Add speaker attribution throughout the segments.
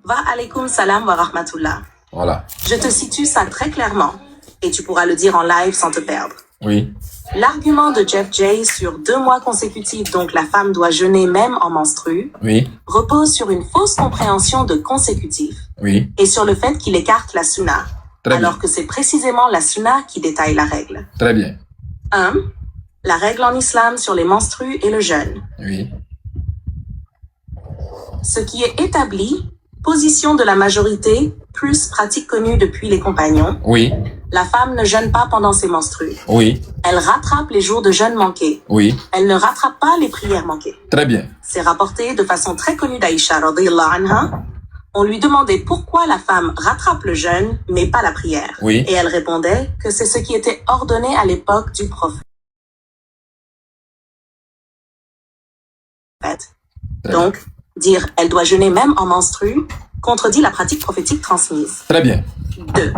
Speaker 1: Wa alaykoum salam wa rahmatullah.
Speaker 2: Voilà.
Speaker 1: Je te situe ça très clairement et tu pourras le dire en live sans te perdre.
Speaker 2: Oui.
Speaker 1: L'argument de Jeff J sur 2 mois consécutifs, donc la femme doit jeûner même en menstrue,
Speaker 2: Oui.
Speaker 1: repose sur une fausse compréhension de consécutif
Speaker 2: Oui.
Speaker 1: et sur le fait qu'il écarte la sunna,
Speaker 2: Très
Speaker 1: alors
Speaker 2: bien.
Speaker 1: que c'est précisément la sunna qui détaille la règle.
Speaker 2: Très bien.
Speaker 1: 1. La règle en islam sur les menstrues et le jeûne.
Speaker 2: Oui.
Speaker 1: Ce qui est établi, position de la majorité, plus pratique connue depuis les compagnons,
Speaker 2: Oui.
Speaker 1: la femme ne jeûne pas pendant ses menstrues.
Speaker 2: Oui.
Speaker 1: Elle rattrape les jours de jeûne manqués.
Speaker 2: Oui.
Speaker 1: Elle ne rattrape pas les prières manquées.
Speaker 2: Très bien.
Speaker 1: C'est rapporté de façon très connue d'Aïcha radhiyallahu anha. On lui demandait pourquoi la femme rattrape le jeûne, mais pas la prière.
Speaker 2: Oui.
Speaker 1: Et elle répondait que c'est ce qui était ordonné à l'époque du prophète. Donc, dire elle doit jeûner même en menstrue contredit la pratique prophétique transmise.
Speaker 2: Très bien.
Speaker 1: 2.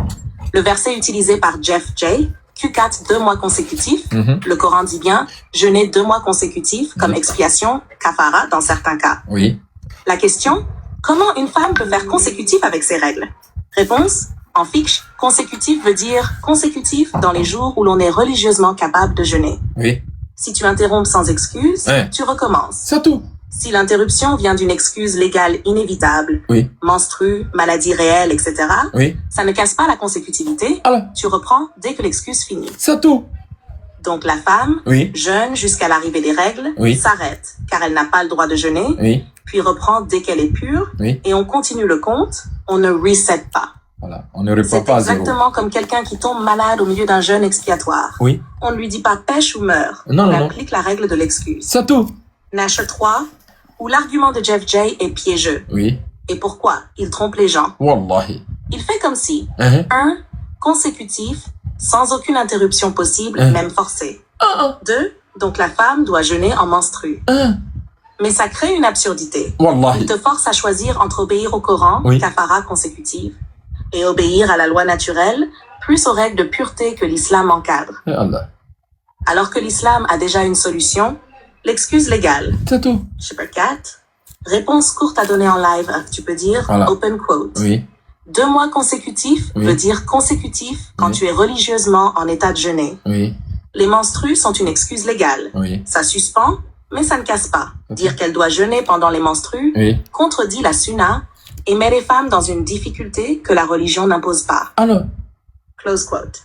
Speaker 1: Le verset utilisé par Jeff J, Q4 2 mois consécutifs, le Coran dit bien jeûner 2 mois consécutifs comme expiation, kafara dans certains cas.
Speaker 2: Oui.
Speaker 1: La question, comment une femme peut faire consécutif avec ses règles? Réponse, en fiqh, consécutif veut dire consécutif dans les jours où l'on est religieusement capable de jeûner.
Speaker 2: Oui.
Speaker 1: Si tu interrompes sans excuse,
Speaker 2: Ouais.
Speaker 1: tu recommences.
Speaker 2: C'est tout.
Speaker 1: Si l'interruption vient d'une excuse légale inévitable,
Speaker 2: Oui.
Speaker 1: menstrue, maladie réelle, etc.,
Speaker 2: Oui.
Speaker 1: ça ne casse pas la consécutivité,
Speaker 2: Alors,
Speaker 1: tu reprends dès que l'excuse finit.
Speaker 2: c'est tout.
Speaker 1: Donc la femme,
Speaker 2: Oui.
Speaker 1: jeûne jusqu'à l'arrivée des règles,
Speaker 2: Oui.
Speaker 1: s'arrête, car elle n'a pas le droit de jeûner,
Speaker 2: Oui.
Speaker 1: puis reprend dès qu'elle est pure,
Speaker 2: Oui.
Speaker 1: et on continue le compte, on ne reset pas.
Speaker 2: Voilà. On ne reprend
Speaker 1: C'est
Speaker 2: pas à zéro.
Speaker 1: exactement comme quelqu'un qui tombe malade au milieu d'un jeûne expiatoire.
Speaker 2: Oui.
Speaker 1: On ne lui dit pas pêche ou meurt,
Speaker 2: Non,
Speaker 1: on
Speaker 2: non, non.
Speaker 1: applique la règle de l'excuse.
Speaker 2: C'est tout.
Speaker 1: Nasher 3, où l'argument de Jeff J est piégeux.
Speaker 2: Oui.
Speaker 1: Et pourquoi? Il trompe les gens.
Speaker 2: Wallahi.
Speaker 1: Il fait comme si,
Speaker 2: Hein?
Speaker 1: 1. Consécutif, sans aucune interruption possible, même forcée. 2. Donc la femme doit jeûner en menstrue. Mais ça crée une absurdité. Il
Speaker 2: Wallahi.
Speaker 1: te force à choisir entre obéir au Coran,
Speaker 2: Oui.
Speaker 1: kafara consécutive, et obéir à la loi naturelle, plus aux règles de pureté que l'islam encadre.
Speaker 2: Eh Allah.
Speaker 1: Alors que l'islam a déjà une solution, l'excuse légale.
Speaker 2: C'est tout.
Speaker 1: Shepard 4. Réponse courte à donner en live. Tu peux dire
Speaker 2: Voilà.
Speaker 1: open quote.
Speaker 2: Oui.
Speaker 1: 2 mois consécutifs
Speaker 2: Oui.
Speaker 1: veut dire consécutif quand
Speaker 2: Oui.
Speaker 1: tu es religieusement en état de jeûner.
Speaker 2: Oui.
Speaker 1: Les menstrues sont une excuse légale.
Speaker 2: Oui.
Speaker 1: Ça suspend, mais ça ne casse pas. Dire qu'elle doit jeûner pendant les menstrues
Speaker 2: Oui.
Speaker 1: contredit la sunna et met les femmes dans une difficulté que la religion n'impose pas.
Speaker 2: Alors.
Speaker 1: Close quote.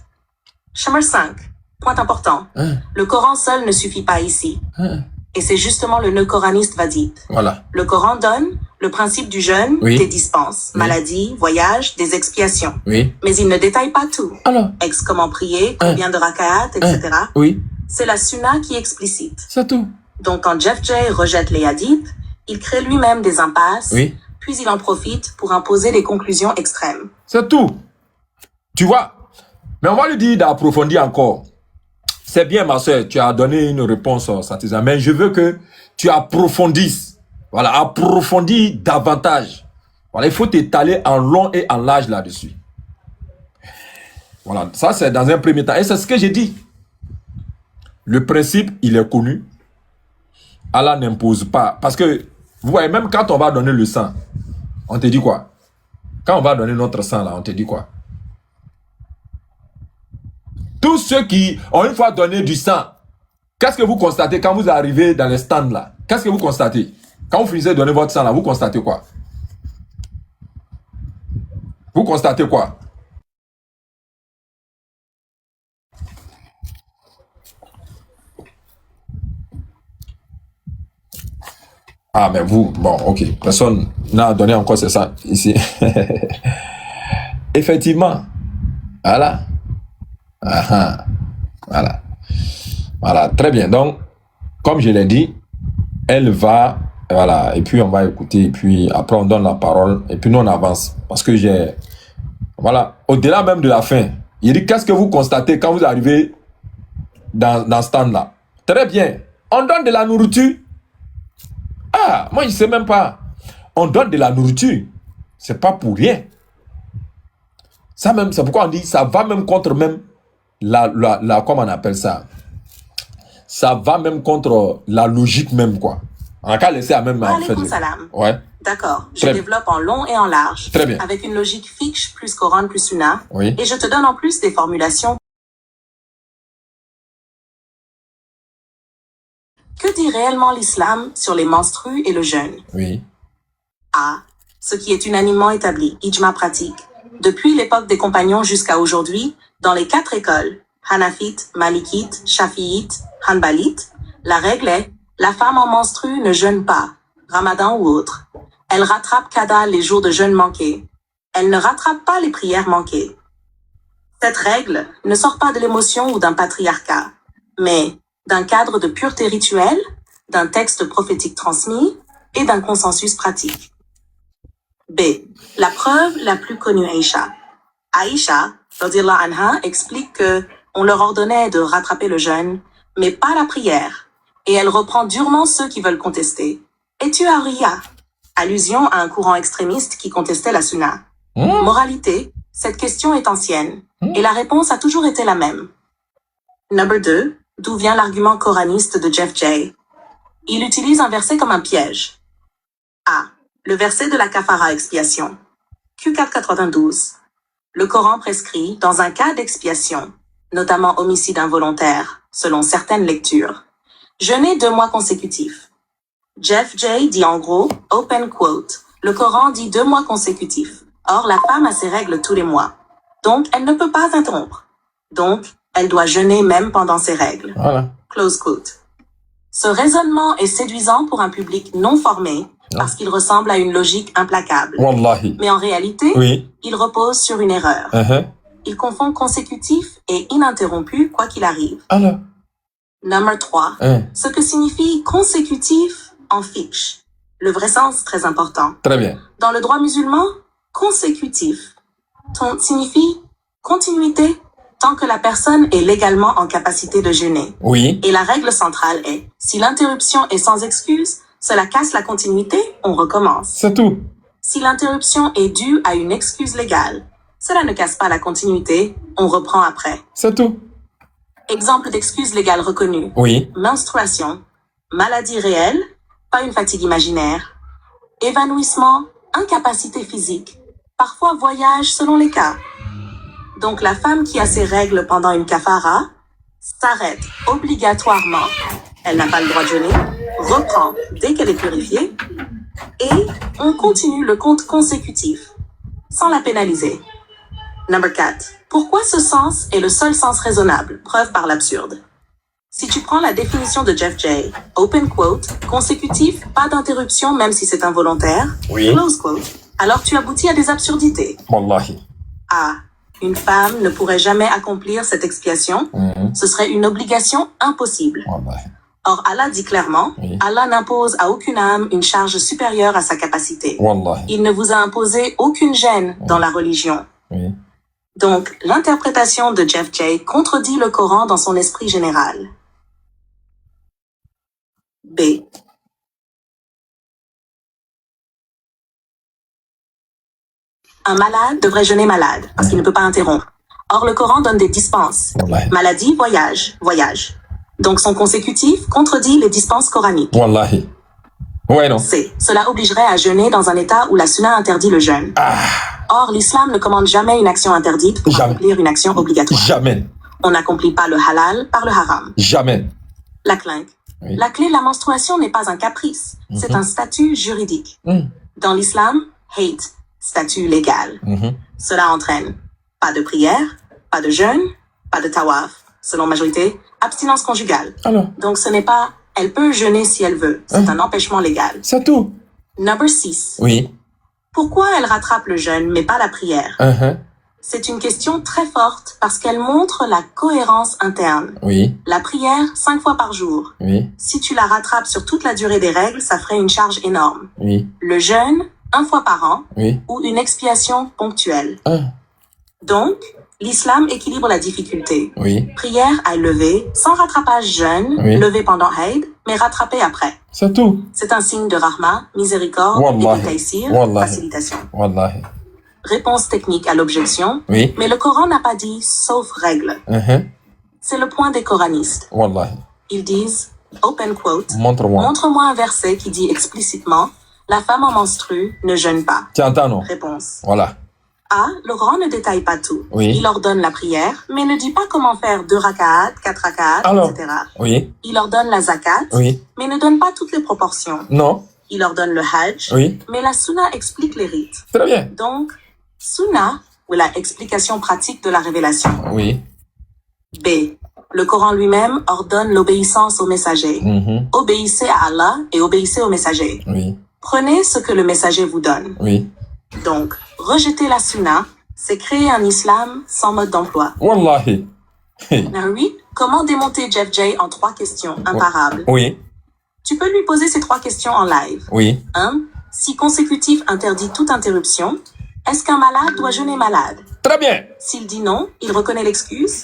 Speaker 1: Shamar 5. Point important.
Speaker 2: Hein?
Speaker 1: Le Coran seul ne suffit pas ici.
Speaker 2: Hein?
Speaker 1: Et c'est justement le nœud coraniste vadite.
Speaker 2: Voilà.
Speaker 1: Le Coran donne le principe du jeûne,
Speaker 2: Oui.
Speaker 1: des dispenses,
Speaker 2: Oui.
Speaker 1: maladies, voyages, des expiations.
Speaker 2: Oui.
Speaker 1: Mais il ne détaille pas tout.
Speaker 2: Alors.
Speaker 1: Comment prier, combien de raka'at, etc.
Speaker 2: Oui.
Speaker 1: C'est la sunna qui explicite.
Speaker 2: C'est tout.
Speaker 1: Donc quand Jeff J rejette les hadiths, il crée lui-même des impasses,
Speaker 2: Oui.
Speaker 1: puis il en profite pour imposer des conclusions extrêmes.
Speaker 2: C'est tout. Tu vois. Mais on va lui dire d'approfondir encore. C'est bien, ma soeur, tu as donné une réponse satisfaisante. Mais je veux que tu approfondisses. Voilà, approfondis davantage. Voilà, il faut t'étaler en long et en large là-dessus. Voilà, ça c'est dans un premier temps. Et c'est ce que j'ai dit. Le principe, il est connu. Allah n'impose pas. Parce que, vous voyez, même quand on va donner le sang, on te dit quoi? Quand on va donner notre sang là, on te dit quoi? Tous ceux qui ont une fois donné du sang, qu'est-ce que vous constatez quand vous arrivez dans les stands là? Qu'est-ce que vous constatez? Quand vous finissez de donner votre sang là, vous constatez quoi? Vous constatez quoi? Ah, mais vous, bon, ok. Personne n'a donné encore c'est ça ici. Effectivement. Voilà. Ah, voilà. Voilà, très bien. Donc, comme je l'ai dit, elle va, voilà, et puis on va écouter, et puis après on donne la parole, et puis nous on avance. Parce que j'ai, voilà, au-delà même de la fin, il dit, qu'est-ce que vous constatez quand vous arrivez dans ce stand-là? Très bien. On donne de la nourriture. Ah, moi je ne sais même pas. On donne de la nourriture. C'est pas pour rien. Ça même, c'est pourquoi on dit, ça va même contre même comment on appelle ça? Ça va même contre la logique même, quoi. On n'a qu'à laisser à même...
Speaker 1: Alaykoum salam.
Speaker 2: Ouais.
Speaker 1: D'accord, je
Speaker 2: Très bien.
Speaker 1: développe en long et en large,
Speaker 2: Très bien.
Speaker 1: avec une logique fiqh plus Coran plus Sunna,
Speaker 2: Oui.
Speaker 1: et je te donne en plus des formulations. Que dit réellement l'islam sur les menstrues et le jeûne?
Speaker 2: Oui.
Speaker 1: A. Ce qui est unanimement établi, ijma pratique. Depuis l'époque des compagnons jusqu'à aujourd'hui, dans les 4 écoles, Hanafite, Malikite, Shafiite, Hanbalite, la règle est, la femme en menstrue ne jeûne pas, Ramadan ou autre. Elle rattrape Qada les jours de jeûne manqués. Elle ne rattrape pas les prières manquées. Cette règle ne sort pas de l'émotion ou d'un patriarcat, mais d'un cadre de pureté rituelle, d'un texte prophétique transmis et d'un consensus pratique. B. La preuve la plus connue Aïcha. Aïcha, radiallahu anha, explique que on leur ordonnait de rattraper le jeûne, mais pas la prière. Et elle reprend durement ceux qui veulent contester. Es-tu Ariya? Allusion à un courant extrémiste qui contestait la sunna. Moralité, cette question est ancienne, et la réponse a toujours été la même. Number 2, d'où vient l'argument coraniste de Jeff J. Il utilise un verset comme un piège. A. Le verset de la kafara expiation. Q492. Le Coran prescrit, dans un cas d'expiation, notamment homicide involontaire, selon certaines lectures, jeûner 2 mois consécutifs. Jeff J. dit en gros, open quote, le Coran dit 2 mois consécutifs. Or, la femme a ses règles tous les mois. Donc, elle ne peut pas interrompre. Donc, elle doit jeûner même pendant ses règles.
Speaker 2: Voilà.
Speaker 1: Close quote. Ce raisonnement est séduisant pour un public non formé parce qu'il ressemble à une logique implacable.
Speaker 2: Wallahi.
Speaker 1: Mais en réalité,
Speaker 2: Oui.
Speaker 1: il repose sur une erreur. Il confond consécutif et ininterrompu quoi qu'il arrive.
Speaker 2: Alors.
Speaker 1: Number 3. Ce que signifie consécutif en fiqh. Le vrai sens très important.
Speaker 2: Très bien.
Speaker 1: Dans le droit musulman, consécutif signifie continuité tant que la personne est légalement en capacité de jeûner.
Speaker 2: Oui.
Speaker 1: Et la règle centrale est, si l'interruption est sans excuse, cela casse la continuité, on recommence.
Speaker 2: C'est tout.
Speaker 1: Si l'interruption est due à une excuse légale, cela ne casse pas la continuité, on reprend après.
Speaker 2: C'est tout.
Speaker 1: Exemple d'excuse légale reconnue.
Speaker 2: Oui.
Speaker 1: Menstruation, maladie réelle, pas une fatigue imaginaire, évanouissement, incapacité physique, parfois voyage selon les cas. Donc la femme qui a ses règles pendant une kafara s'arrête obligatoirement. Elle n'a pas le droit de jeûner, reprend dès qu'elle est purifiée, et on continue le compte consécutif, sans la pénaliser. Number 4. Pourquoi ce sens est le seul sens raisonnable? Preuve par l'absurde. Si tu prends la définition de Jeff J, open quote, consécutif, pas d'interruption même si c'est involontaire,
Speaker 2: Oui.
Speaker 1: close quote, alors tu aboutis à des absurdités.
Speaker 2: Wallahi.
Speaker 1: A. Une femme ne pourrait jamais accomplir cette expiation. Ce serait une obligation impossible.
Speaker 2: Wallahi.
Speaker 1: Or, Allah dit clairement,
Speaker 2: Oui.
Speaker 1: Allah n'impose à aucune âme une charge supérieure à sa capacité.
Speaker 2: Wallahi.
Speaker 1: Il ne vous a imposé aucune gêne dans la religion.
Speaker 2: Oui.
Speaker 1: Donc, l'interprétation de Jeff J contredit le Coran dans son esprit général. B. Un malade devrait jeûner malade, parce qu'il ne peut pas interrompre. Or, le Coran donne des dispenses.
Speaker 2: Wallahi.
Speaker 1: Maladie, voyage, voyage. Donc, son consécutif contredit les dispenses coraniques.
Speaker 2: Wallahi. Ouais, non.
Speaker 1: C. Cela obligerait à jeûner dans un état où la sunna interdit le jeûne. Or, l'islam ne commande jamais une action interdite pour
Speaker 2: Jamais.
Speaker 1: accomplir une action obligatoire.
Speaker 2: Jamais.
Speaker 1: On n'accomplit pas le halal par le haram.
Speaker 2: Jamais.
Speaker 1: La clinque.
Speaker 2: Oui.
Speaker 1: La clé de la menstruation n'est pas un caprice, c'est un statut juridique. Dans l'islam, hate, statut légal. Cela entraîne pas de prière, pas de jeûne, pas de tawaf, selon majorité, abstinence conjugale.
Speaker 2: Alors.
Speaker 1: Donc ce n'est pas elle peut jeûner si elle veut, c'est un empêchement légal.
Speaker 2: C'est tout.
Speaker 1: Number 6.
Speaker 2: Oui.
Speaker 1: Pourquoi elle rattrape le jeûne mais pas la prière? C'est une question très forte parce qu'elle montre la cohérence interne.
Speaker 2: Oui.
Speaker 1: La prière, 5 fois par jour.
Speaker 2: Oui.
Speaker 1: Si tu la rattrapes sur toute la durée des règles, ça ferait une charge énorme.
Speaker 2: Oui.
Speaker 1: Le jeûne, 1 fois par an,
Speaker 2: Oui.
Speaker 1: ou une expiation ponctuelle. Donc, l'islam équilibre la difficulté.
Speaker 2: Oui.
Speaker 1: Prière à lever, sans rattrapage jeûne,
Speaker 2: Oui.
Speaker 1: levé pendant Haïd, mais rattrapé après.
Speaker 2: C'est tout.
Speaker 1: C'est un signe de rahma, miséricorde,
Speaker 2: Wallahi.
Speaker 1: et de taïsir,
Speaker 2: Wallahi.
Speaker 1: facilitation.
Speaker 2: Wallahi.
Speaker 1: Réponse technique à l'objection,
Speaker 2: Oui.
Speaker 1: mais le Coran n'a pas dit sauf règle. C'est le point des coranistes.
Speaker 2: Wallahi.
Speaker 1: Ils disent, open quote,
Speaker 2: Montre-moi.
Speaker 1: montre-moi un verset qui dit explicitement La femme en menstrue ne jeûne pas.
Speaker 2: Tu entends, non?
Speaker 1: Réponse.
Speaker 2: Voilà.
Speaker 1: A. Le Coran ne détaille pas tout.
Speaker 2: Oui.
Speaker 1: Il ordonne la prière, mais ne dit pas comment faire 2 raka'at, 4 raka'at,
Speaker 2: Alors.
Speaker 1: etc.
Speaker 2: Oui.
Speaker 1: Il ordonne la zakat,
Speaker 2: Oui.
Speaker 1: mais ne donne pas toutes les proportions.
Speaker 2: Non.
Speaker 1: Il ordonne le hajj,
Speaker 2: Oui.
Speaker 1: mais la sunna explique les rites.
Speaker 2: Très bien.
Speaker 1: Donc, sunna, ou la explication pratique de la révélation.
Speaker 2: Oui.
Speaker 1: B. Le Coran lui-même ordonne l'obéissance au messager. Obéissez à Allah et obéissez au messager.
Speaker 2: Oui.
Speaker 1: Prenez ce que le messager vous donne.
Speaker 2: Oui.
Speaker 1: Donc, rejeter la sunna, c'est créer un islam sans mode d'emploi.
Speaker 2: Wallahi.
Speaker 1: Now, oui, comment démonter Jeff J en 3 questions imparables?
Speaker 2: Oui.
Speaker 1: Tu peux lui poser ces 3 questions en live.
Speaker 2: Oui.
Speaker 1: 1. Si consécutif interdit toute interruption, est-ce qu'un malade doit jeûner malade?
Speaker 2: Très bien.
Speaker 1: S'il dit non, il reconnaît l'excuse.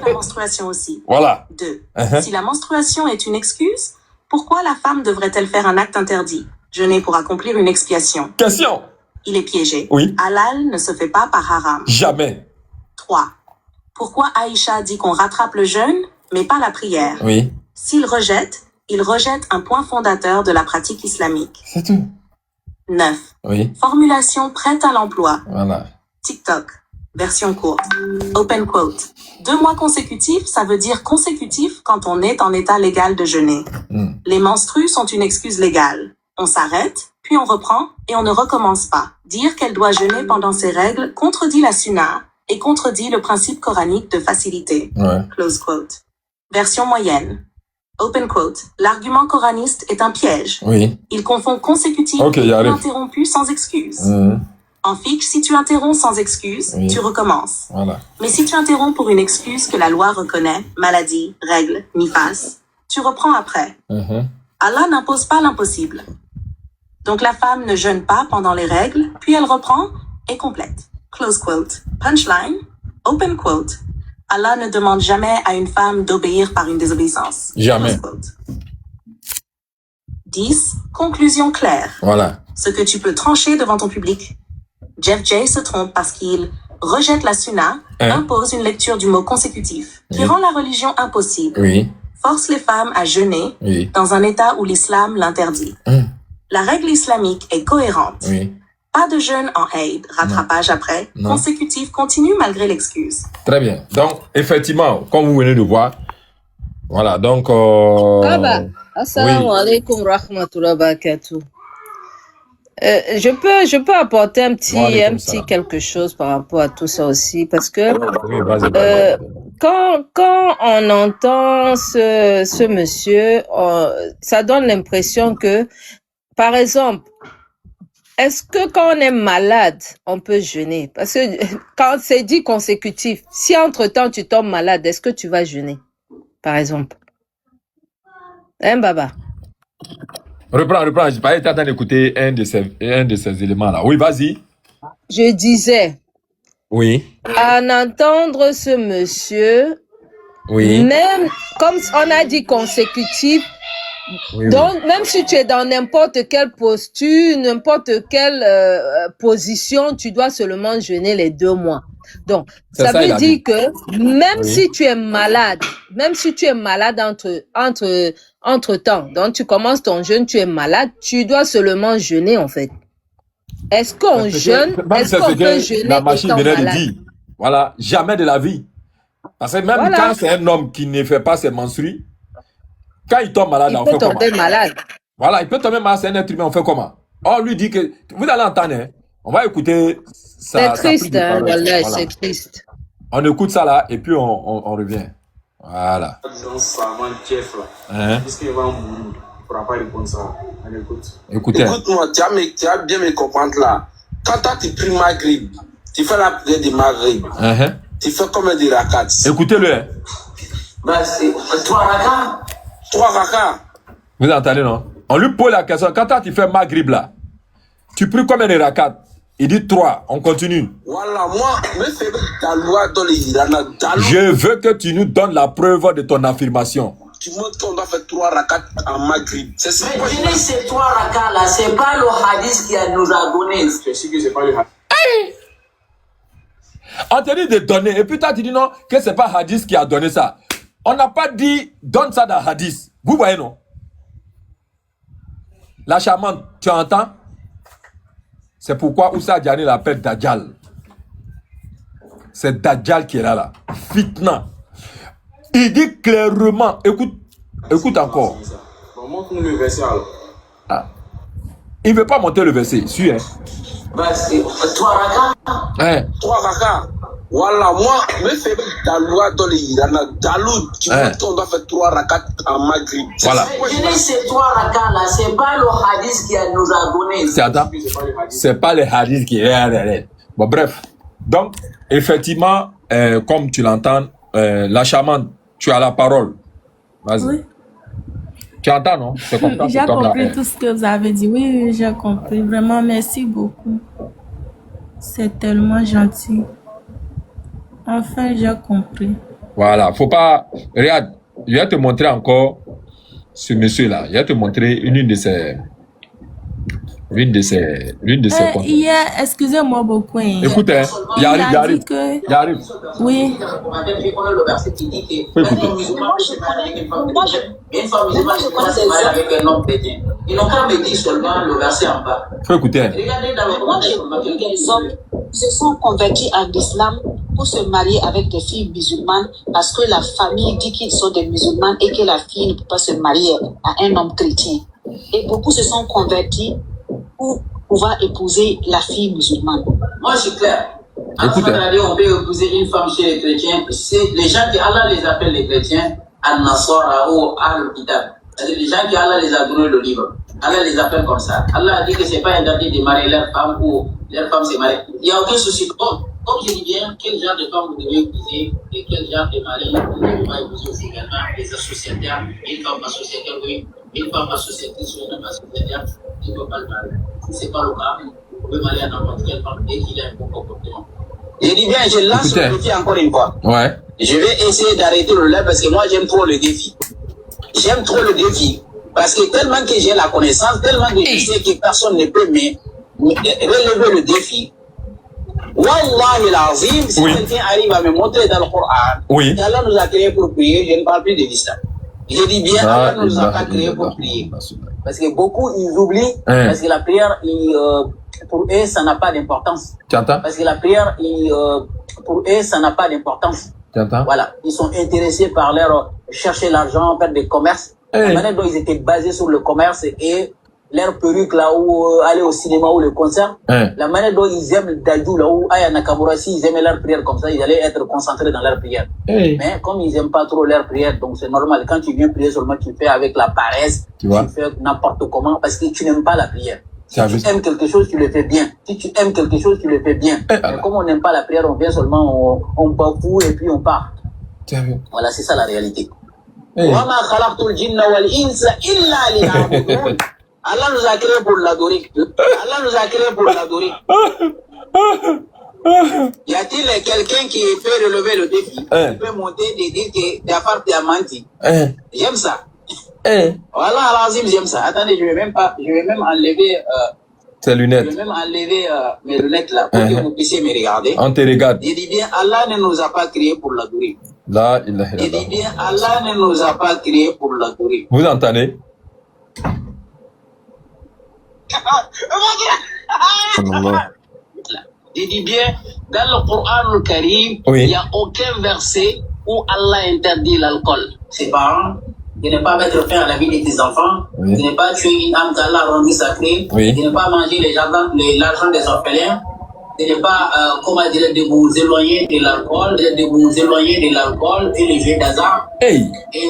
Speaker 1: La menstruation aussi.
Speaker 2: Voilà.
Speaker 1: 2. Si la menstruation est une excuse, pourquoi la femme devrait-elle faire un acte interdit? Jeûner pour accomplir une expiation.
Speaker 2: Question.
Speaker 1: Il est piégé.
Speaker 2: Oui.
Speaker 1: Halal ne se fait pas par haram.
Speaker 2: Jamais.
Speaker 1: 3. Pourquoi Aïcha dit qu'on rattrape le jeûne, mais pas la prière?
Speaker 2: Oui.
Speaker 1: S'il rejette, il rejette un point fondateur de la pratique islamique.
Speaker 2: C'est tout.
Speaker 1: 9.
Speaker 2: Oui.
Speaker 1: Formulation prête à l'emploi.
Speaker 2: Voilà.
Speaker 1: TikTok. Version courte. Open quote. 2 mois consécutifs, ça veut dire consécutif quand on est en état légal de jeûner. Les menstrues sont une excuse légale. On s'arrête, puis on reprend, et on ne recommence pas. Dire qu'elle doit jeûner pendant ses règles contredit la sunna et contredit le principe coranique de facilité.
Speaker 2: Ouais.
Speaker 1: Close quote. Version moyenne. Open quote. L'argument coraniste est un piège.
Speaker 2: Oui.
Speaker 1: Il confond consécutif
Speaker 2: Ok,
Speaker 1: et
Speaker 2: j'arrive.
Speaker 1: interrompu sans excuse.
Speaker 2: Mhm.
Speaker 1: En fiche, si tu interromps sans excuse,
Speaker 2: Oui.
Speaker 1: tu recommences.
Speaker 2: Voilà.
Speaker 1: Mais si tu interromps pour une excuse que la loi reconnaît, maladie, règle, nifas, tu reprends après. Allah n'impose pas l'impossible. Donc la femme ne jeûne pas pendant les règles, puis elle reprend et complète. Close quote. Punchline. Open quote. Allah ne demande jamais à une femme d'obéir par une désobéissance.
Speaker 2: Jamais.
Speaker 1: Close quote. 10. Conclusion claire.
Speaker 2: Voilà.
Speaker 1: Ce que tu peux trancher devant ton public. Jeff J se trompe parce qu'il rejette la sunna, impose une lecture du mot consécutif, qui rend la religion impossible,
Speaker 2: Oui.
Speaker 1: force les femmes à jeûner
Speaker 2: Oui.
Speaker 1: dans un état où l'islam l'interdit. La règle islamique est cohérente.
Speaker 2: Oui.
Speaker 1: Pas de jeûne en Eid, rattrapage après,
Speaker 2: Non.
Speaker 1: consécutif continue malgré l'excuse.
Speaker 2: Très bien. Donc, effectivement, comme vous venez de voir, voilà, donc...
Speaker 3: Baba, assalamu alaikum rahmatullahi wa barakatuh. Je peux apporter un petit quelque chose par rapport à tout ça aussi, parce que
Speaker 2: Oui, vas-y.
Speaker 3: quand on entend ce monsieur, ça donne l'impression que, par exemple, est-ce que quand on est malade, on peut jeûner? Parce que quand c'est dit consécutif, si entre-temps tu tombes malade, est-ce que tu vas jeûner? Par exemple. Hein, Baba?
Speaker 2: Reprends. J'ai pas été en train d'écouter un de ces éléments-là. Oui, vas-y.
Speaker 3: Je disais,
Speaker 2: Oui.
Speaker 3: à entendre ce monsieur,
Speaker 2: Oui.
Speaker 3: même comme on a dit consécutif,
Speaker 2: Oui,
Speaker 3: donc même si tu es dans n'importe quelle posture, n'importe quelle position, tu dois seulement jeûner les 2 mois. Donc, ça veut dire que même si tu es malade, entre temps, donc tu commences ton jeûne, tu es malade, tu dois seulement jeûner en fait. Est-ce qu'on jeûne? Est-ce qu'on peut jeûner
Speaker 2: la machine
Speaker 3: étant
Speaker 2: venait de
Speaker 3: malade?
Speaker 2: dire. Voilà, jamais de la vie. Parce que même quand c'est un homme qui ne fait pas ses menstrues, quand il tombe malade, on fait comment? Il peut tomber malade. Voilà, il peut tomber malade, c'est un être humain, on fait comment? On lui dit que... Vous allez entendre, hein? On va écouter ça.
Speaker 3: C'est triste, hein? Voilà, c'est triste.
Speaker 2: On écoute ça là, et puis on revient. Voilà. Hein? Écoutez.
Speaker 4: Écoute-moi, tu as bien me comprendre là. Quand tu pries Maghrib, tu fais la prière de Maghrib. Tu fais combien de rakats?
Speaker 2: Écoutez-le. Hein?
Speaker 4: Ben, c'est 3 rakats. 3 rakats.
Speaker 2: Vous entendez, non? On lui pose la question. Quand tu fais Maghrib là, tu pries combien de rakats? Il dit 3. On continue.
Speaker 4: Voilà, moi, c'est ta loi dans les Irana.
Speaker 2: Je veux que tu nous donnes la preuve de ton affirmation.
Speaker 4: Tu montres qu'on doit faire 3 rakats en Maghrib. C'est ça.
Speaker 5: Mais je dis ces 3 rakats là, c'est pas le hadith qui nous a donné.
Speaker 4: Je sais que c'est pas le hadith.
Speaker 2: On te dit de donner, et puis toi tu dis non, que c'est pas hadith qui a donné ça. On n'a pas dit donne ça dans hadith. Vous voyez, non? La charmante, tu entends? C'est pourquoi Oussa Diané l'appelle Dajjal. C'est Dajjal qui est là. Fitna. Il dit clairement, écoute encore.
Speaker 4: Montre-nous le verset alors.
Speaker 2: Ah. Il ne veut pas monter le verset. Suis, hein.
Speaker 5: Trois rakas.
Speaker 2: Hein.
Speaker 4: Trois rakas. Voilà, moi, me fais la loi dans les Irana. Dalou, tu vois qu'on doit faire 3 rakas en Maghrib.
Speaker 2: Voilà.
Speaker 5: Je dis ces 3 rakas là, c'est pas le hadith qui nous a donné.
Speaker 2: C'est pas le hadith qui est. Bon, bref. Donc, effectivement, comme tu l'entends, la charmante, tu as la parole. Vas-y.
Speaker 6: Oui.
Speaker 2: Tu entends, non? C'est comme ça.
Speaker 6: J'ai compris tout ce que vous avez dit. Oui, j'ai compris. Vraiment, merci beaucoup. C'est tellement gentil. Enfin, j'ai compris.
Speaker 2: Voilà, faut pas... Regarde, je vais te montrer encore ce monsieur-là. Je vais te montrer une de ses comptes.
Speaker 6: Hier, excusez-moi beaucoup.
Speaker 2: Écoute, hein, il arrive.
Speaker 6: Oui.
Speaker 5: Ils n'ont qu'à me dire seulement le verset en bas.
Speaker 2: Faut écouter.
Speaker 5: Regardez dans le
Speaker 1: Moi, j'ai compris que les hommes se sont convertis en islam pour se marier avec des filles musulmanes parce que la famille dit qu'ils sont des musulmans et que la fille ne peut pas se marier à un homme chrétien. Et beaucoup se sont convertis pour pouvoir épouser la fille musulmane.
Speaker 5: Moi, je suis clair.
Speaker 2: Écoutez.
Speaker 5: On peut épouser une femme chez les chrétiens. C'est les gens qui Allah les appelle les chrétiens, Al-Nasara ou Al-Kitab. C'est-à-dire les gens qui Allah les a donné le livre. Allah les appelle comme ça. Allah a dit que c'est pas interdit de marier leur femme ou leur femme se marie. Il n'y a aucun souci. Comme je dis bien, quel genre de femme vous devez épouser et quel genre de mari vous devez pas épouser aussi également. Les associataires, une femme associataire, oui, une femme associatrice ou une femme associataire, tu ne peux pas le marier. Si ce n'est pas le cas, vous pouvez marier à n'importe quelle femme dès qu'il a un bon comportement. Je dis bien, je lance le défi encore une fois.
Speaker 2: Ouais.
Speaker 5: Je vais essayer d'arrêter le live parce que moi j'aime trop le défi. J'aime trop le défi. Parce que tellement que j'ai la connaissance, tellement que je sais que personne ne peut me relever le défi. Wallahi l'azim, si quelqu'un arrive à me montrer dans le Coran, Allah nous a créé pour prier, je ne parle plus de l'islam. Je dis bien, Allah ne nous a pas créé pour prier. Parce que beaucoup, ils oublient, parce que la prière, pour eux, ça n'a pas d'importance.
Speaker 2: Tu entends?
Speaker 5: Parce que la prière, pour eux, ça n'a pas d'importance.
Speaker 2: Tu entends?
Speaker 5: Voilà, ils sont intéressés par leur chercher l'argent, faire des commerces. La manière dont ils étaient basés sur le commerce et leur perruque là où aller au cinéma ou le concert, la manière dont ils aiment Dadju là où Aya Nakamura, si ils aimaient leur prière comme ça, ils allaient être concentrés dans leur prière. Mais comme ils aiment pas trop leur prière, donc c'est normal. Quand tu viens prier seulement, tu fais avec la paresse, tu fais n'importe comment parce que tu n'aimes pas la prière. Si tu aimes quelque chose, tu le fais bien. Si tu aimes quelque chose, tu le fais bien. Mais comme on n'aime pas la prière, on vient seulement, on bafoue et puis on part. Voilà, c'est ça la réalité. وَمَا خَلَقْتُ الْجِنَّ وَالْإِنسَ إِلَّا لِيَعْبُدُونَ. Allah nous a créé pour l'adorer. Allah nous a créé pour l'adorer. Y a-t-il quelqu'un qui peut relever le défi, qui peut monter et dire que Jafar t'a menti? J'aime ça. Voilà, Lazim, j'aime ça. Attendez, je vais même enlever
Speaker 2: tes lunettes.
Speaker 5: Je vais même enlever mes lunettes là pour que vous puissiez me regarder.
Speaker 2: On te regarde.
Speaker 5: Je dis bien, Allah ne nous a pas créé pour l'adorer.
Speaker 2: Là, il a.
Speaker 5: Je dis bien, Allah ne nous a pas créé pour l'adorer.
Speaker 2: Vous entendez?
Speaker 5: Je dis bien, dans le Coran le Karim, il n'y a aucun verset où Allah interdit l'alcool. Ses parents, de ne pas mettre fin à la vie de tes enfants, de ne pas tuer une âme qu'Allah a rendue sacrée, de ne pas manger l'argent des orphelins, de ne pas, de vous éloigner de l'alcool, et les jeux d'hasard, et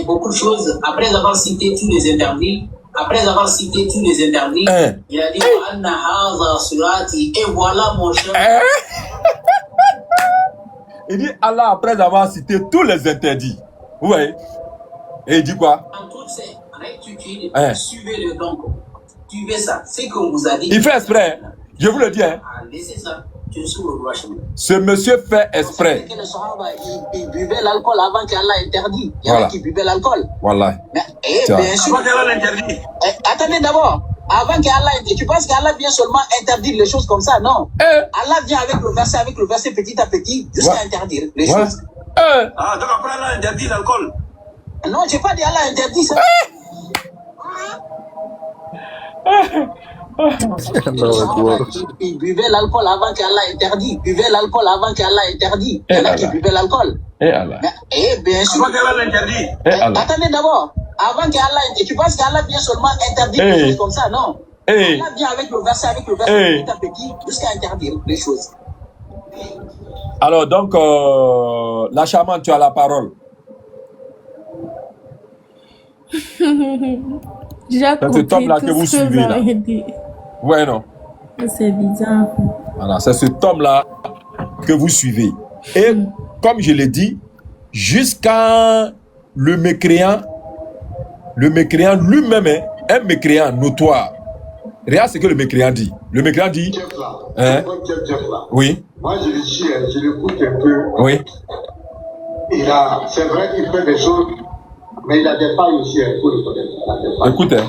Speaker 5: beaucoup de choses. Après avoir cité tous les interdits, il a dit Anna haza surati, et voilà mon cher.
Speaker 2: Il dit Allah après avoir cité tous les interdits. Ouais. Et il dit quoi?
Speaker 5: En toutes ces rectitudes, suivez-le donc. Suivez ça. C'est qu'on vous a dit.
Speaker 2: Il fait exprès. Je vous le dis.
Speaker 5: Laissez ça. Tu es sur le droit chemin.
Speaker 2: Ce monsieur fait exprès.
Speaker 5: Les Sahaba, ils buvaient l'alcool avant qu'Allah interdit. Il y en a qui buvaient l'alcool.
Speaker 2: Voilà.
Speaker 5: Bien sûr. Avant qu'Allah l'interdit. Attendez d'abord. Avant qu'Allah interdit. Tu penses qu'Allah vient seulement interdire les choses comme ça? Non. Allah vient avec le verset petit à petit jusqu'à interdire les choses.
Speaker 4: Donc après Allah interdit l'alcool.
Speaker 5: Non, j'ai pas dit Allah interdit ça. Ils buvaient l'alcool avant qu'Allah interdit. Ils buvaient l'alcool avant qu'Allah interdit. Il y en a qui buvaient l'alcool. Bien sûr.
Speaker 4: Avant qu'Allah l'interdit.
Speaker 5: Attendez d'abord. Avant qu'Allah interdit. Tu penses qu'Allah vient seulement interdire des choses comme ça? Non. Allah vient avec le verset petit à petit jusqu'à interdire les choses.
Speaker 2: Alors, donc, la chamane, tu as la parole.
Speaker 6: C'est
Speaker 2: cet homme-là que vous suivez, là. Ouais, non.
Speaker 6: C'est bizarre.
Speaker 2: Voilà, c'est cet homme-là que vous suivez. Et, comme je l'ai dit, jusqu'à le mécréant lui-même est un mécréant notoire. Regarde ce que le mécréant dit. Le mécréant dit...
Speaker 7: Jeff là.
Speaker 2: Hein?
Speaker 7: Jeff là.
Speaker 2: Oui.
Speaker 7: Moi, je le suis, je l'écoute un peu.
Speaker 2: Oui.
Speaker 7: C'est vrai qu'il fait des choses, mais il a des failles aussi, il faut le connaître.
Speaker 2: Écoute, hein.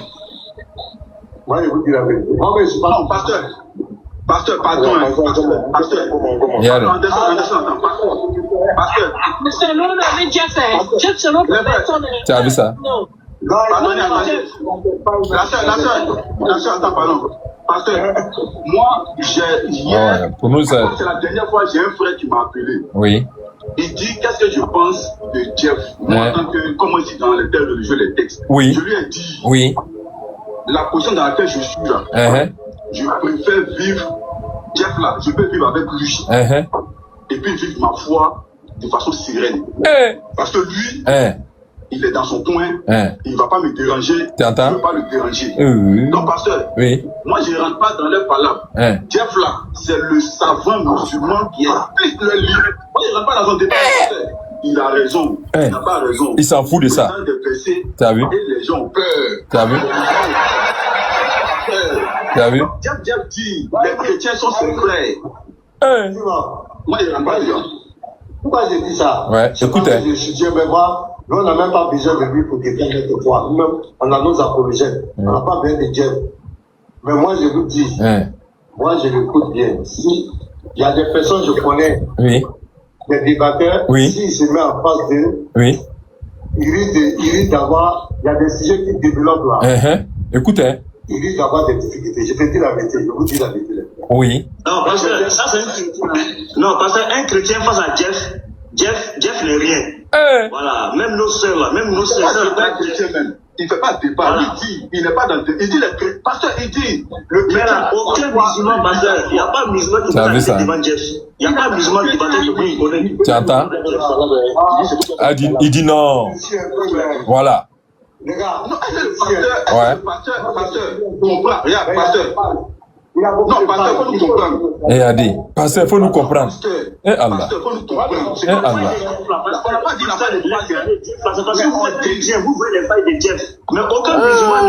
Speaker 7: Moi, je vous dis la vérité. Moi, mais je suis pas...
Speaker 4: Non, pasteur, pardon, pasteur.
Speaker 5: C'est l'homme avec Jeff. Jeff, c'est l'homme personne.
Speaker 2: Tu as vu ça?
Speaker 5: Non.
Speaker 4: Pardonnez, la sœur, attends, pardon. Pasteur, moi,
Speaker 2: pour nous,
Speaker 4: c'est la dernière fois, j'ai un frère qui m'a appelé.
Speaker 2: Oui.
Speaker 4: Il dit, qu'est-ce que je pense de Jeff? Moi, en tant que, comme on dit dans les termes religieux, les textes.
Speaker 2: Oui.
Speaker 4: Je lui ai dit,
Speaker 2: oui.
Speaker 4: La position dans laquelle je suis là, je préfère vivre, Jeff là, je peux vivre avec lui. Et puis vivre ma foi de façon sereine. Parce que lui, il est dans son coin, il ne va pas me déranger, je ne veux pas le déranger. Donc, pasteur, moi je ne rentre pas dans leur palabres. Jeff là, c'est le savant musulman qui explique le livre. Moi je ne rentre pas dans son débat. Il a raison, il n'a pas raison.
Speaker 2: Il s'en fout de ça. Tu as vu?
Speaker 4: Et les gens ont peur.
Speaker 2: Tu as vu? Tu as vu?
Speaker 4: Jeff dit, les chrétiens sont ses frères. Moi je ne rentre pas dedans.
Speaker 7: Pourquoi je dis ça?
Speaker 2: Écoutez.
Speaker 7: Je suis Dieu, mais moi, nous, on n'a même pas besoin de lui pour défendre notre foi. Nous-mêmes, on a nos apologètes. On n'a pas besoin de Dieu. Mais moi, je vous dis, moi, je l'écoute bien. Si il y a des personnes, je connais, des débatteurs, s'ils se mettent en face d'eux, ils risquent d'avoir, il y a des sujets qui développent là.
Speaker 2: Écoutez.
Speaker 7: Ils risquent d'avoir des difficultés. Je te dis la vérité, je vous dis la vérité.
Speaker 2: Oui.
Speaker 8: Non, parce que ça, c'est un chrétien. Non, parce qu'un chrétien face à Jeff n'est rien. Voilà, même nos sœurs là, même nos sœurs.
Speaker 4: Il n'est pas chrétien même. Il ne fait pas de débat. Voilà. Il dit, il n'est pas dans le débat. Il dit, le pasteur, il dit, le
Speaker 8: chrétien. Aucun musulman, pasteur, il n'y a pas de musulman qui va devant Jeff. Il n'y a pas de musulman qui va devant Jeff.
Speaker 2: Tu entends? Il dit non. Voilà.
Speaker 7: Les gars,
Speaker 4: non, pasteur, comprends. Regarde, pasteur. Non, pasteur, faut nous comprendre.
Speaker 2: Et a dit, pasteur, faut nous comprendre. Et Allah.
Speaker 4: Pasteur, faut nous comprendre.
Speaker 2: Et Allah.
Speaker 4: On n'a pas dit la fin de
Speaker 8: parce que vous êtes chrétien, vous voyez les failles de Jeff. Mais aucun musulman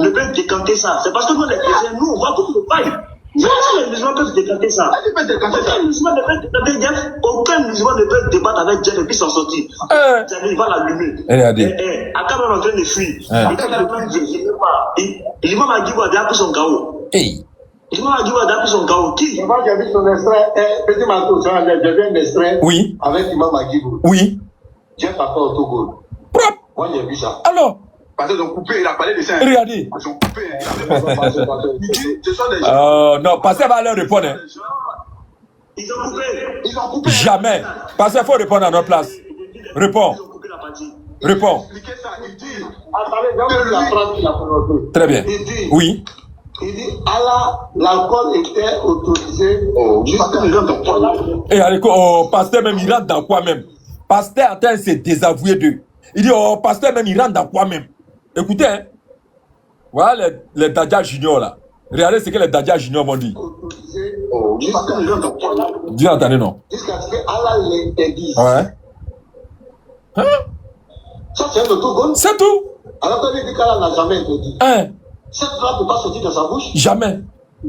Speaker 8: ne peut décanter ça. C'est parce que nous, les chrétiens, nous, on voit beaucoup de failles. Mais si les musulmans peuvent décanter ça, aucun musulman ne peut décanter Jeff, aucun musulman ne peut débattre avec Jeff et puis s'en sortir. Il va l'allumer. Akab est en train de fuir. L'imam Agibou a déjà pris son chaos. L'imam Agibou a déjà pris son chaos. Qui?
Speaker 7: Moi, j'ai vu son extrait, petit manteau, j'ai vu un extrait avec l'imam Agibou.
Speaker 2: Oui.
Speaker 7: Jeff a fait autogol. Moi, j'ai vu ça.
Speaker 2: Alors?
Speaker 4: Parce qu'ils ont coupé, il a parlé de ça.
Speaker 2: Regardez.
Speaker 4: Ils ont coupé. Ce sont des gens.
Speaker 2: Non, pasteur va leur répondre.
Speaker 8: Ils ont coupé.
Speaker 2: Jamais. Pasteur, il faut répondre à notre place. Réponds. Réponds. Très bien. Oui.
Speaker 7: Il dit, Allah, l'alcool était autorisé jusqu'à
Speaker 2: et allez, pasteur même, il rentre dans quoi même? Pasteur attend se désavouer d'eux. Il dit, pasteur même, il rentre dans quoi même? Écoutez, hein. Voilà les Dadja Junior là. Regardez ce que les Dadja Junior vont dire. Dis, attendez, non.
Speaker 7: Jusqu'à ce que Allah l'interdise.
Speaker 2: Hein?
Speaker 7: Ça, c'est un autogol.
Speaker 2: C'est tout.
Speaker 7: Alors qu'on dit qu'Allah n'a jamais interdit. Cette phrase ne peut pas sortir de sa bouche.
Speaker 2: Jamais.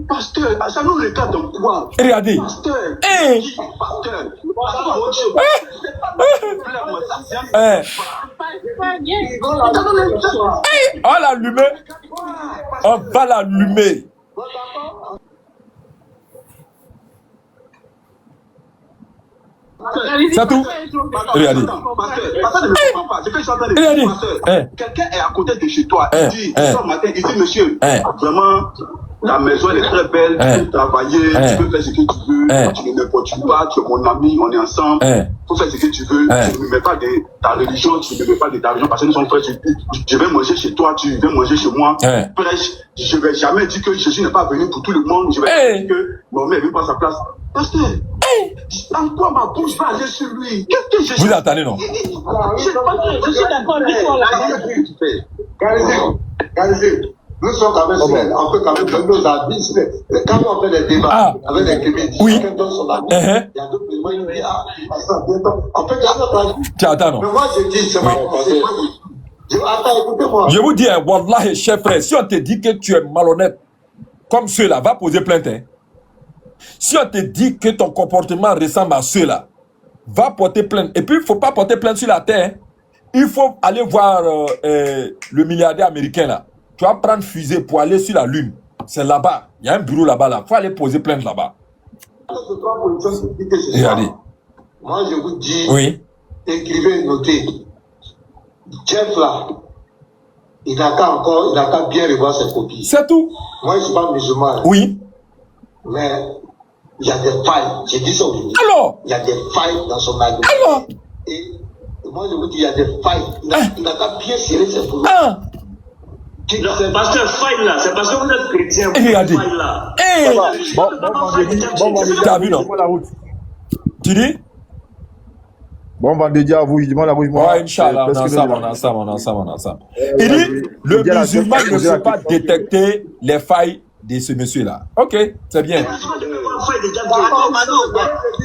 Speaker 4: Pasteur, ça nous regarde dans quoi?
Speaker 2: Regardez.
Speaker 4: Pasteur. Pasteur.
Speaker 2: On va l'allumer. On va l'allumer. C'est tout. Regardez.
Speaker 4: Quelqu'un est à côté de chez toi. Il dit, ce matin, il dit, monsieur, vraiment, la maison elle est très belle, tu peux travailler, tu peux faire ce que tu veux, tu ne m'importunes pas, tu es mon ami, on est ensemble, faut faire ce que tu veux, tu ne me mets pas de ta religion, tu ne me mets pas de ta religion, parce que nous sommes frères, je vais manger chez toi, tu viens manger chez moi. Je ne vais jamais dire que Jésus n'est pas venu pour tout le monde, je vais dire que mon mère ne veut pas sa place. Pasteur, encore ma bouche va aller sur lui. Qu'est-ce que Jésus...
Speaker 2: Vous attendez, non?
Speaker 5: Je suis d'accord,
Speaker 7: nous sommes quand même on peut quand même donner nos avis. Quand on fait des débats avec des clés, chacun donne son avis. Il y a d'autres éléments, il dit, on peut garder notre avis.
Speaker 2: Attends, non.
Speaker 7: Mais moi, je dis, c'est ma pensée. Attends, écoutez-moi.
Speaker 2: Je vous dis, Wallah, chef frère, si on te dit que tu es malhonnête, comme ceux-là, va poser plainte. Hein. Si on te dit que ton comportement ressemble à ceux-là, va porter plainte. Et puis, il ne faut pas porter plainte sur la terre. Il faut aller voir le milliardaire américain là. Tu vas prendre fusée pour aller sur la Lune. C'est là-bas. Il y a un bureau là-bas. Il faut aller poser plainte là-bas. Regardez.
Speaker 7: Moi, je vous dis, écrivez et notez. Jeff là, il n'a qu'à bien revoir ses copies.
Speaker 2: C'est tout.
Speaker 7: Moi, je ne suis pas musulman.
Speaker 2: Oui.
Speaker 7: Mais il y a des failles. J'ai dit ça aujourd'hui.
Speaker 2: Alors.
Speaker 7: Il y a des failles dans son argument.
Speaker 2: Alors.
Speaker 7: Et moi, je vous dis, il y a des failles. Il n'a qu'à bien serrer ses boulons.
Speaker 8: Non, c'est parce que faille là, c'est parce que vous êtes chrétien.
Speaker 2: Regardez.
Speaker 8: Faille là.
Speaker 2: T'as vu, non? Tu dis?
Speaker 9: Bon vendredi à vous, je demande à vous.
Speaker 2: Ouais, Inch'Allah, on a ça. Il dit, le musulman ne peut pas détecter les failles de ce monsieur-là. Ok, c'est bien.